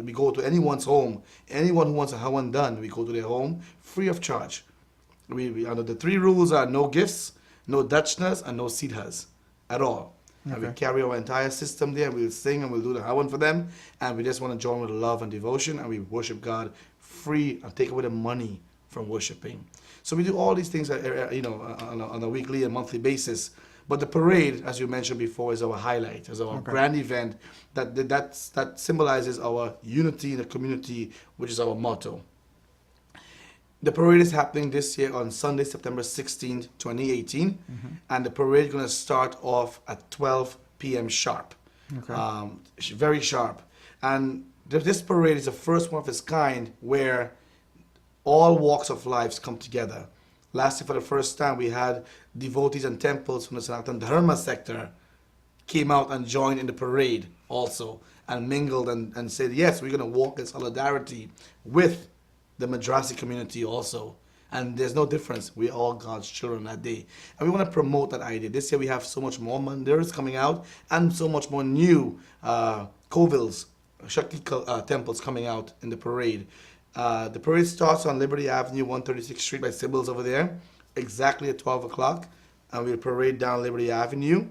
we go to anyone's home. Anyone who wants a hawan done, we go to their home free of charge. We under the three rules are no gifts, no dachnas, and no siddhas at all. And we carry our entire system there. We'll sing and we'll do the hawan for them. And we just want to join with love and devotion, and we worship God free and take away the money from worshiping. So we do all these things, on a weekly and monthly basis. But the parade, as you mentioned before, is our highlight, is our grand event that symbolizes our unity in the community, which is our motto. The parade is happening this year on Sunday, September 16th, 2018, and the parade is going to start off at 12 p.m. sharp, very sharp. And this parade is the first one of its kind where all walks of lives come together. Last year, for the first time, we had devotees and temples from the Sanatan Dharma sector came out and joined in the parade also and mingled and said, yes, we're going to walk in solidarity with the Madrasi community also. And there's no difference. We're all God's children that day. And we want to promote that idea. This year we have so much more mandirs coming out and so much more new Kovils, Shakti temples coming out in the parade. The parade starts on Liberty Avenue, 136th Street by Sybil's over there, exactly at 12 o'clock. And we'll parade down Liberty Avenue.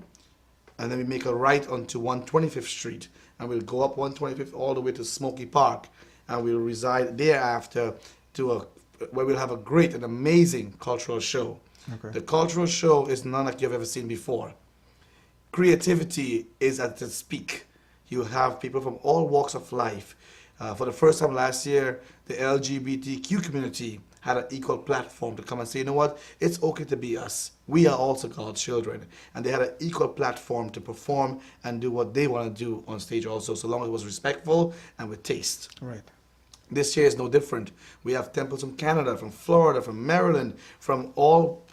And then we make a right onto 125th Street. And we'll go up 125th all the way to Smoky Park. And we'll reside thereafter to where we'll have a great and amazing cultural show. Okay. The cultural show is none like you've ever seen before. Creativity is at its peak. You have people from all walks of life. For the first time last year, the LGBTQ community had an equal platform to come and say, you know what, it's okay to be us. We are also God's children. And they had an equal platform to perform and do what they want to do on stage also, so long as it was respectful and with taste. Right. This year is no different. We have temples from Canada, from Florida, from Maryland, from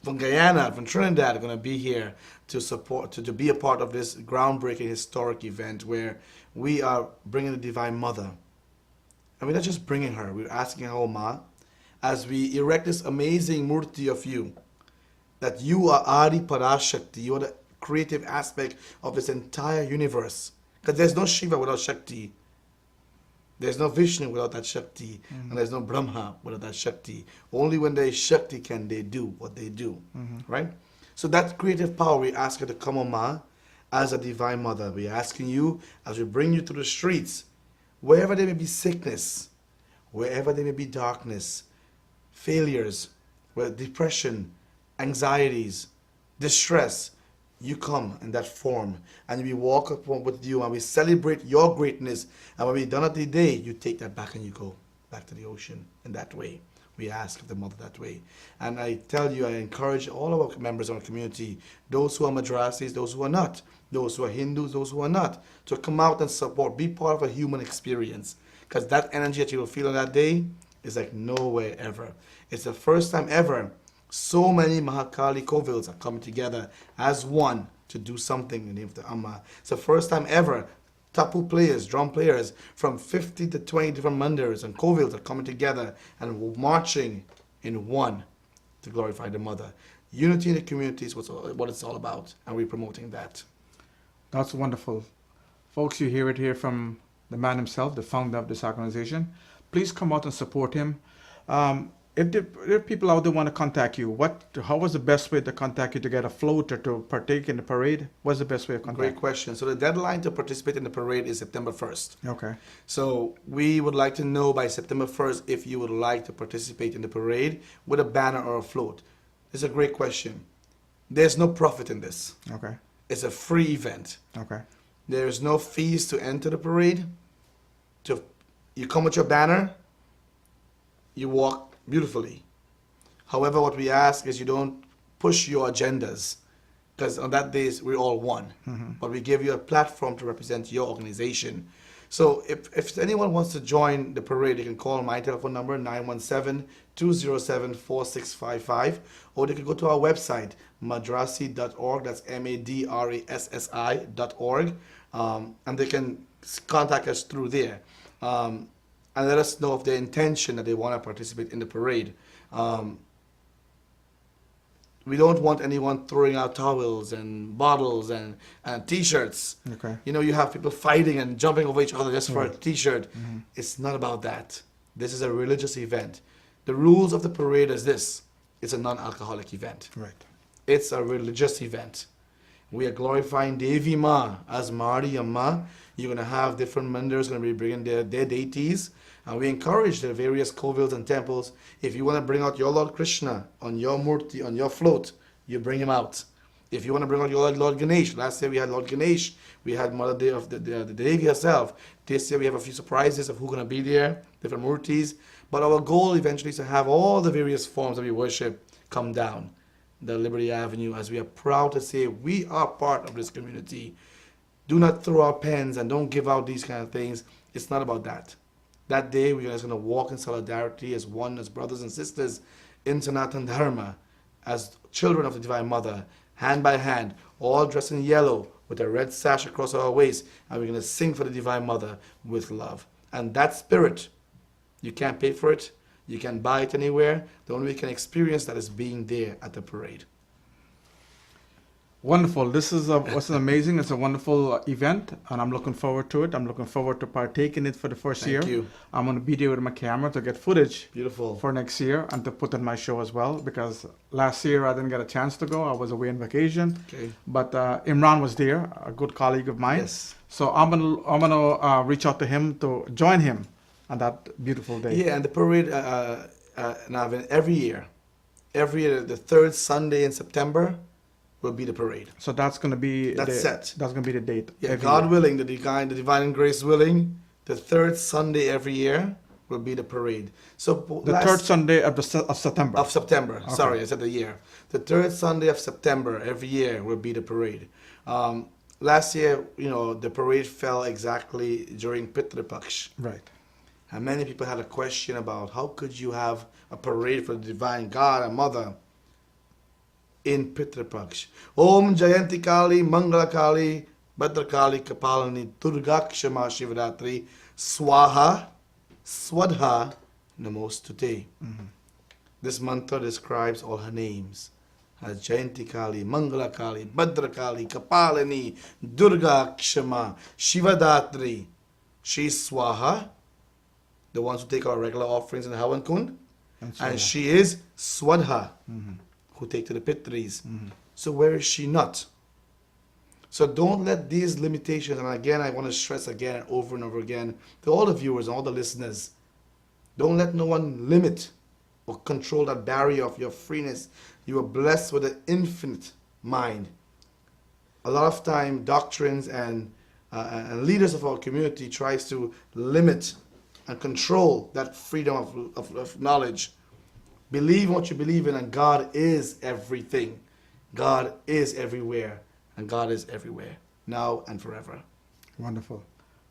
Guyana, from Trinidad are going to be here to support, to be a part of this groundbreaking historic event where we are bringing the Divine Mother. And we're not just bringing her, we're asking her, Ma, as we erect this amazing murti of you, that you are Adi Parashakti, you are the creative aspect of this entire universe. Because there's no Shiva without Shakti. There's no Vishnu without that Shakti, and there's no Brahma without that Shakti. Only when there is Shakti can they do what they do, right? So that creative power, we ask her to come on, Ma, as a Divine Mother. We're asking you, as we bring you to the streets, wherever there may be sickness, wherever there may be darkness, failures, depression, anxieties, distress, you come in that form and we walk up with you and we celebrate your greatness. And when we're done at the day, you take that back and you go back to the ocean in that way. We ask of the Mother that way. And I tell you, I encourage all of our members of our community, those who are Madrasis, those who are not, those who are Hindus, those who are not, to come out and support, be part of a human experience. Because that energy that you will feel on that day is like nowhere ever. It's the first time ever so many Mahakali Kovils are coming together as one to do something in the name of the Amma. It's the first time ever tapu players, drum players from 50 to 20 different mandirs and Kovils are coming together and marching in one to glorify the Mother. Unity in the community is what it's all about, and we're promoting that. That's wonderful. Folks, you hear it here from the man himself, the founder of this organization. Please come out and support him. If there are people out there want to contact you, how was the best way to contact you to get a float or to partake in the parade? What's the best way of contacting? Great question. So the deadline to participate in the parade is September 1st. Okay. So we would like to know by September 1st if you would like to participate in the parade with a banner or a float. It's a great question. There's no profit in this. Okay. It's a free event. Okay. There's no fees to enter the parade. You come with your banner, you walk beautifully. However, what we ask is you don't push your agendas, because on that day we're all one. But we give you a platform to represent your organization. So if anyone wants to join the parade, they can call my telephone number 917-207-4655, or they can go to our website madrasi.org. That's madrassi.org, and they can contact us through there. And let us know of their intention that they want to participate in the parade. We don't want anyone throwing out towels and bottles and T-shirts. Okay. You know, you have people fighting and jumping over each other just for a T-shirt. It's not about that. This is a religious event. The rules of the parade is this. It's a non-alcoholic event. Right. It's a religious event. We are glorifying Devi Ma as Mari Amma. You're going to have different mandars going to be bringing their deities. And we encourage the various Kovils and temples. If you want to bring out your Lord Krishna on your murti, on your float, you bring him out. If you want to bring out your Lord Ganesh, last year we had Lord Ganesh. We had Mother Day of the Devi herself. This year we have a few surprises of who's going to be there, different murtis. But our goal eventually is to have all the various forms that we worship come down the Liberty Avenue, as we are proud to say we are part of this community. Do not throw our pens and don't give out these kind of things. It's not about that. That day we're just going to walk in solidarity as one, as brothers and sisters in Sanatan Dharma, as children of the Divine Mother, hand by hand, all dressed in yellow with a red sash across our waist, and we're going to sing for the Divine Mother with love. And that spirit, you can't pay for it. You can't buy it anywhere. The only way you can experience that is being there at the parade. Wonderful. This is amazing. It's a wonderful event, and I'm looking forward to it. I'm looking forward to partaking in it for the first year. Thank you. I'm going to be there with my camera to get footage Beautiful. for next year and to put in my show as well, because last year I didn't get a chance to go. I was away on vacation. Okay. But Imran was there, a good colleague of mine. Yes. So I'm gonna reach out to him to join him on that beautiful day. Yeah, and the parade, Navin, every year, the third Sunday in September will be the parade. So that's gonna be Set. That's gonna be the date. Yeah, every God year. willing, the divine and grace willing, the third Sunday every year will be the parade. So The third Sunday of September. of September. Okay. Sorry, I said the year. The third Sunday of September every year will be the parade. Last year, the parade fell exactly during Pitru Paksh. Right. And many people had a question about how could you have a parade for the divine God and Mother in Pitru Paksh. Om Jayanti Kali, Mangala Kali, Bhadra Kali, Kapalani, Durga Kshama Shivaratri, Swaha, Swadha, Namostute. This mantra describes all her names as Jayanti Kali, Mangala Kali, Bhadra Kali, Kapalani, Durga Kshama, Shivadatri. She's Swaha, the ones who take our regular offerings in the Havan Kund, and she is Swadha, who take to the Pitris. So where is she not? So don't let these limitations, and again I want to stress again over and over again to all the viewers and all the listeners, don't let no one limit or control that barrier of your freeness. You are blessed with an infinite mind. A lot of time doctrines and leaders of our community tries to limit and control that freedom of knowledge. Believe in what you believe in, and God is everything. God is everywhere, and God is everywhere, now and forever. Wonderful.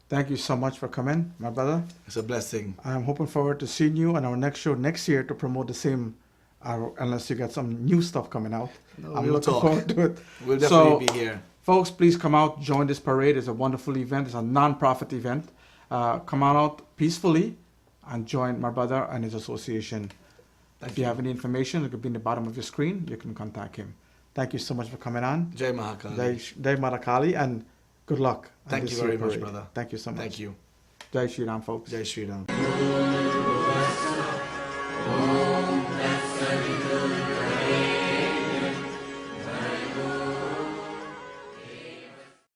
Thank you so much for coming, my brother. It's a blessing. I'm hoping forward to seeing you on our next show next year to promote the same, unless you get some new stuff coming out. No, I'm we'll looking talk. forward to it. We'll definitely be here. Folks, please come out, join this parade. It's a wonderful event. It's a non-profit event. Come on out peacefully and join my brother and his association. If you have any information, it could be in the bottom of your screen. You can contact him. Thank you so much for coming on. Jai Mahakali. Jai Marakali, and good luck. on Thank this you very year much, parade. brother. Thank you so much. Thank you. Jai Shri Ram, folks. Jai Shri Ram.